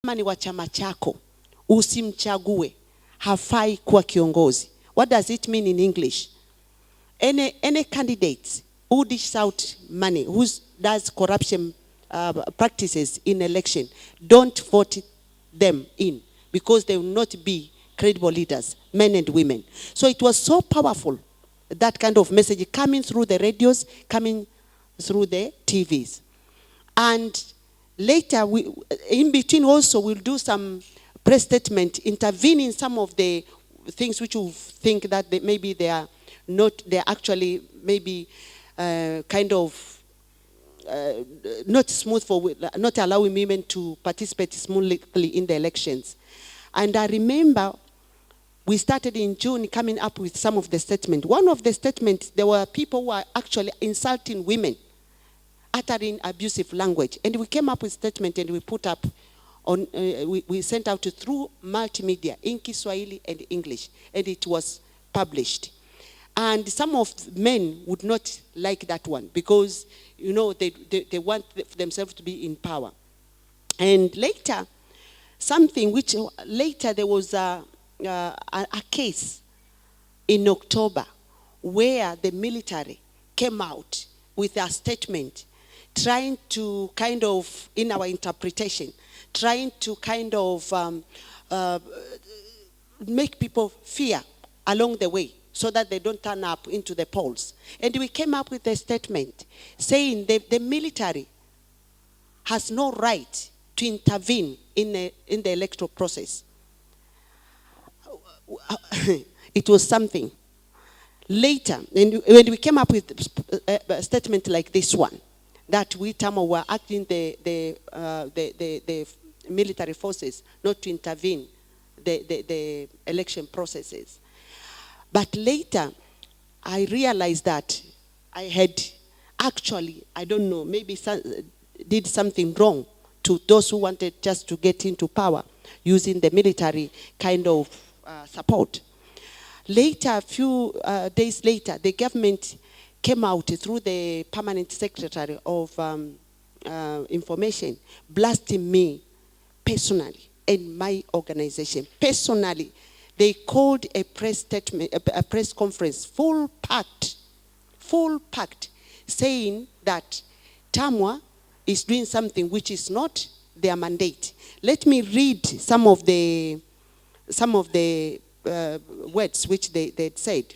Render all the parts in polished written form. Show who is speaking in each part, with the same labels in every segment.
Speaker 1: kama ni wa chama chako, usimchague, hafai kuwa kiongozi. What does it mean in English? Any candidate who dishes out money, who does corruption practices in election, don't vote them in, because they will not be credible leaders, men and women. So it was so powerful, that kind of message coming through the radios, coming through the TVs. And later, in between also, we'll do some press statement, intervene in some of the things which you think that maybe they are not, they're actually maybe kind of not smooth for, not allowing women to participate smoothly in the elections. And I remember we started in June coming up with some of the statements. One of the statements, there were people who were actually insulting women, uttering abusive language. And we came up with a statement and we put up on, we sent out through multimedia in Kiswahili and English, and it was published. And some of men would not like that one because, you know, they want themselves to be in power. And later, something which later there was a case in October where the military came out with a statement trying to kind of, in our interpretation, trying to kind of make people fear along the way so that they don't turn up into the polls. And we came up with a statement saying the military has no right to intervene in the electoral process. It was something. Later, when we came up with a statement like this one, that we Tamo were acting the military forces not to intervene the election processes. But later, I realized that I had actually, I don't know, maybe did something wrong to those who wanted just to get into power using the military kind of support. Later, a few days later, the government came out through the permanent secretary of information, blasting me personally and my organization. Personally, they called a press statement, a press conference, full packed, saying that TAMWA is doing something which is not their mandate. Let me read some of the words which they said.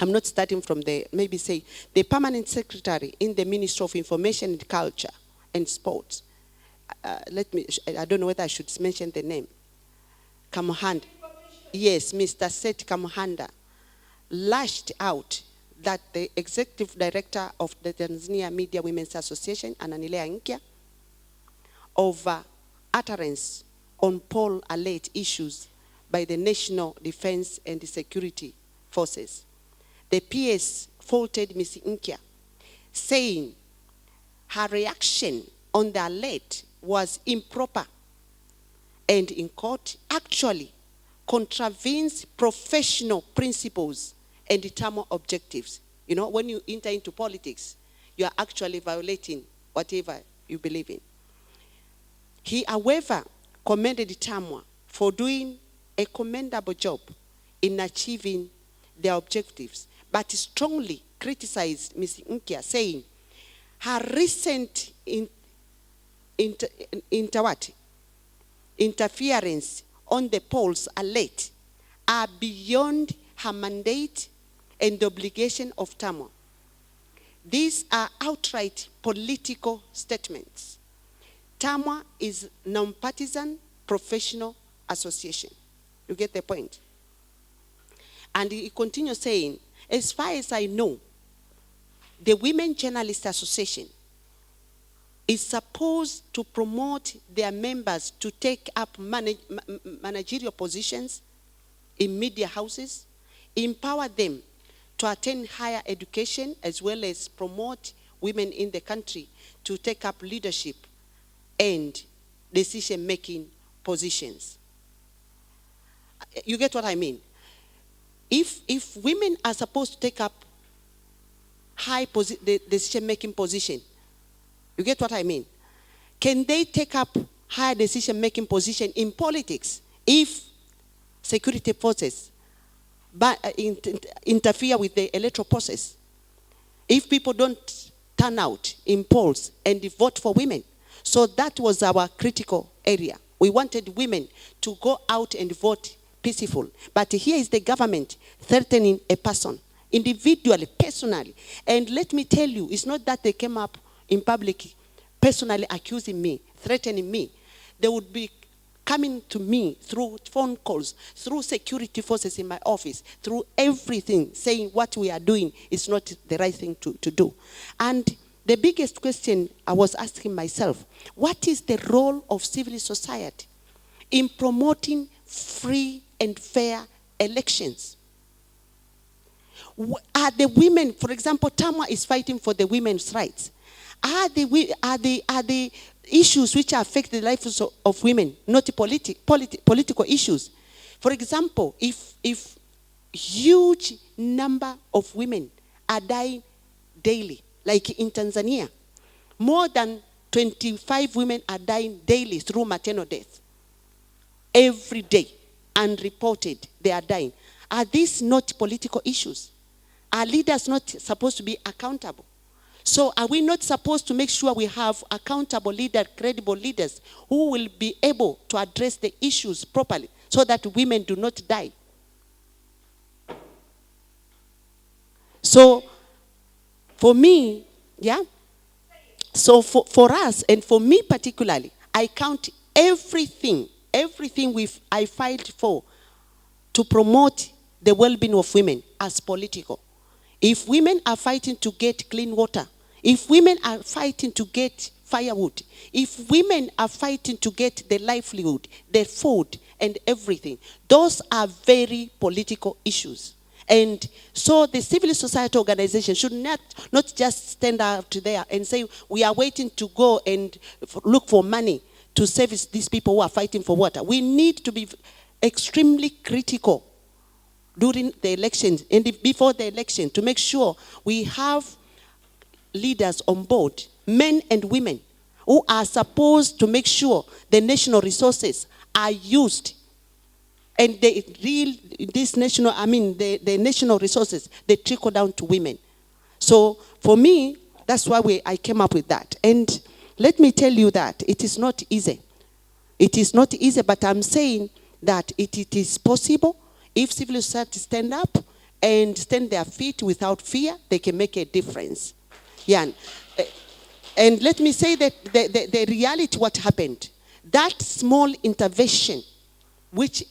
Speaker 1: I'm not starting from the, maybe say, the permanent secretary in the Ministry of Information and Culture and Sports. Let me, I don't know whether I should mention the name. Kamuhanda. Yes, Mr. Seth Kamuhanda lashed out that the executive director of the Tanzania Media Women's Association, Ananilea Nkia, over utterance on poll alert issues by the National Defense and Security Forces. The PS faulted Ms. Nkia, saying her reaction on the alert was improper and in court actually contravenes professional principles and determine objectives. You know, when you enter into politics, you are actually violating whatever you believe in. He, however, commended TAMWA for doing a commendable job in achieving their objectives, but strongly criticized Ms. Nkia, saying her recent interference on the polls alert are beyond her mandate and obligation of TAMWA. These are outright political statements. TAMWA is non-partisan professional association. You get the point? And he continues saying, as far as I know, the Women Journalists Association is supposed to promote their members to take up managerial positions in media houses, empower them to attain higher education, as well as promote women in the country to take up leadership and decision-making positions. You get what I mean? If women are supposed to take up high decision-making position, you get what I mean? Can they take up high decision-making position in politics if security forces interfere with the electoral process. If people don't turn out in polls and vote for women. So that was our critical area. We wanted women to go out and vote peaceful. But here is the government threatening a person, individually, personally. And let me tell you, it's not that they came up in public personally accusing me, threatening me. They would be coming to me through phone calls, through security forces in my office, through everything, saying what we are doing is not the right thing to do. And the biggest question I was asking myself, what is the role of civil society in promoting free and fair elections? Are the women, for example, Tamwa is fighting for the women's rights. Are the issues which affect the lives of women not political issues? For example, if huge number of women are dying daily, like in Tanzania, more than 25 women are dying daily through maternal death. Every day, unreported, they are dying. Are these not political issues? Are leaders not supposed to be accountable? So are we not supposed to make sure we have accountable leaders, credible leaders, who will be able to address the issues properly so that women do not die? So for me, so for us, and for me particularly, I count everything I filed for to promote the well-being of women as political. If women are fighting to get clean water, if women are fighting to get firewood, if women are fighting to get the livelihood, the food, and everything, those are very political issues. And so the civil society organization should not just stand out there and say, we are waiting to go and look for money to service these people who are fighting for water. We need to be extremely critical during the elections and before the election to make sure we have leaders on board, men and women, who are supposed to make sure the national resources are used. And the national resources, they trickle down to women. So for me, that's why I came up with that. And let me tell you that it is not easy. It is not easy, but I'm saying that it is possible. If civil society stand up and stand their feet without fear, they can make a difference. Yeah. And let me say that the reality, what happened, that small intervention, which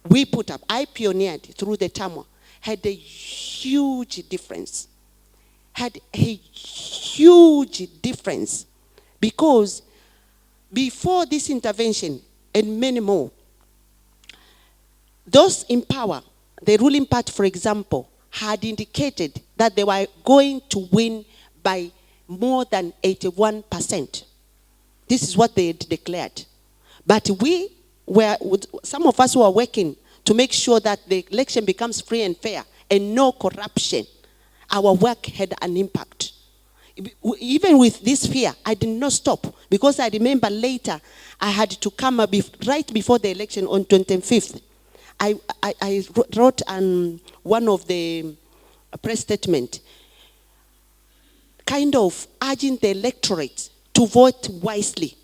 Speaker 1: we put up, I pioneered through the TAMWA, had a huge difference. Had a huge difference. Because before this intervention, and many more, those in power, the ruling party, for example, had indicated that they were going to win by more than 81%. This is what they declared. But some of us who are working to make sure that the election becomes free and fair and no corruption, our work had an impact. Even with this fear, I did not stop, because I remember later I had to come up right before the election on 25th. I wrote one of the press statement, kind of urging the electorate to vote wisely,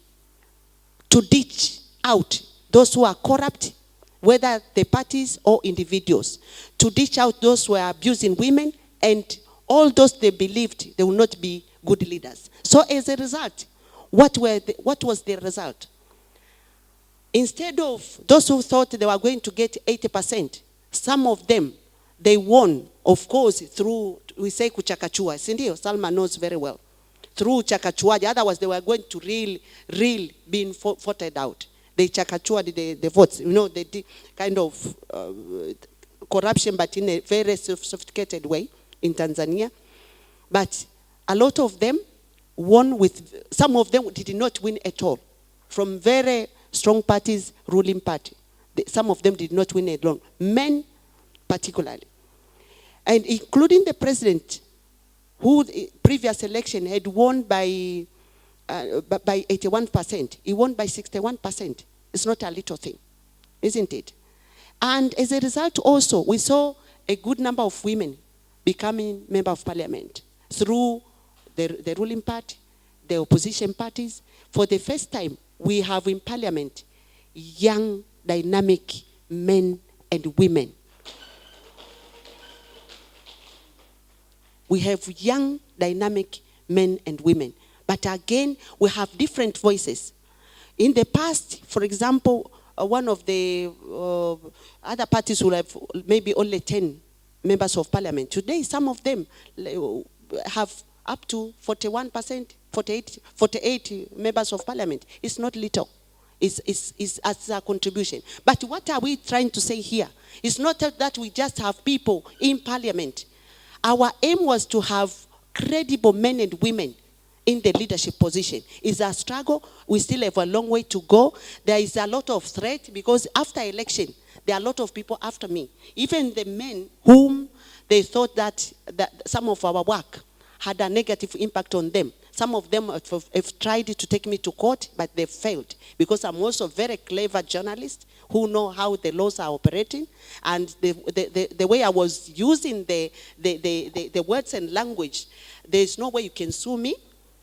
Speaker 1: to ditch out those who are corrupt, whether the parties or individuals, to ditch out those who are abusing women and all those they believed they will not be good leaders. So as a result, what was the result? Instead of those who thought they were going to get 80%, some of them, they won, of course, through, we say kuchakachua. Sindio, Salma knows very well. Through chakachua, otherwise they were going to real being voted out. They chakachuaed the votes. You know, they did kind of corruption, but in a very sophisticated way in Tanzania. But a lot of them won with, some of them did not win at all. From very strong parties, ruling party. Some of them did not win at all. Men particularly. And including the president, who the previous election had won by by 81%. He won by 61%. It's not a little thing, isn't it? And as a result also, we saw a good number of women becoming member of parliament through the ruling party, the opposition parties. For the first time, we have in parliament young, dynamic men and women. We have young, dynamic men and women. But again, we have different voices. In the past, for example, one of the other parties will have maybe only 10 members of parliament. Today, some of them have up to 41%, 48 members of parliament. It's not little. It's as a contribution. But what are we trying to say here? It's not that we just have people in parliament. Our aim was to have credible men and women in the leadership position. It's a struggle. We still have a long way to go. There is a lot of threat because after election, there are a lot of people after me. Even the men whom they thought that some of our work had a negative impact on them. Some of them have tried to take me to court, but they failed because I'm also a very clever journalist who know how the laws are operating. And the way I was using the words and language, there's no way you can sue me.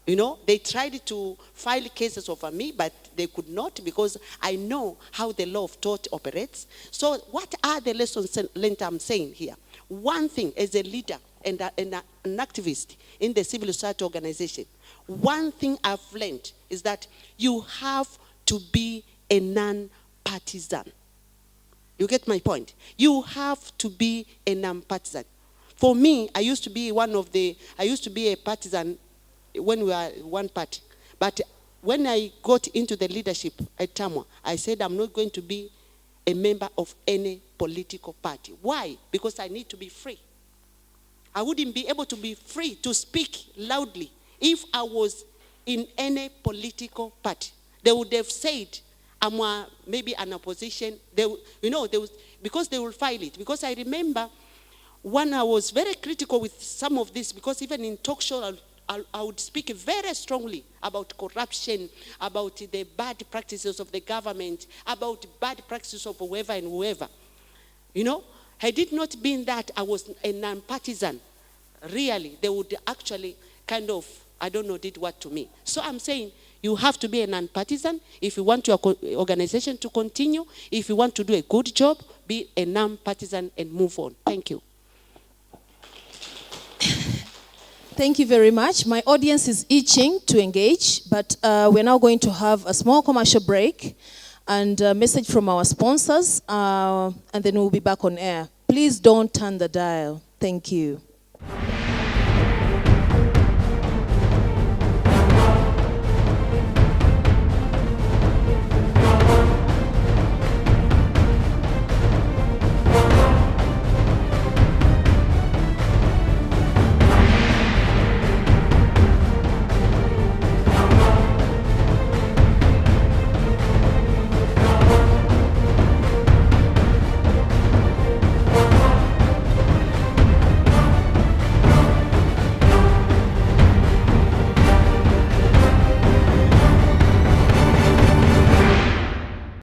Speaker 1: You know, they tried to file cases over me, but they could not because I know how the law of tort operates. So what are the lessons learned I'm saying here? One thing, as a leader and an activist in the civil society organization, one thing I've learned is that you have to be a non-partisan. You get my point? You have to be a non-partisan. For me, I used to be a partisan when we were one party. But when I got into the leadership at Tamwa, I said I'm not going to be a member of any political party. Why? Because I need to be free. I wouldn't be able to be free to speak loudly if I was in any political party. They would have said I'm maybe an opposition. Because they will file it. Because I remember when I was very critical with some of this, because even in talk show, I would speak very strongly about corruption, about the bad practices of the government, about bad practices of whoever and whoever. You know, had it not been that I was a non-partisan, really, they would actually kind of, did what to me. So I'm saying you have to be a non-partisan. If you want your organization to continue, if you want to do a good job, be a non-partisan and move on. Thank you.
Speaker 2: Thank you very much. My audience is itching to engage, but we're now going to have a small commercial break and a message from our sponsors, and then we'll be back on air. Please don't turn the dial. Thank you.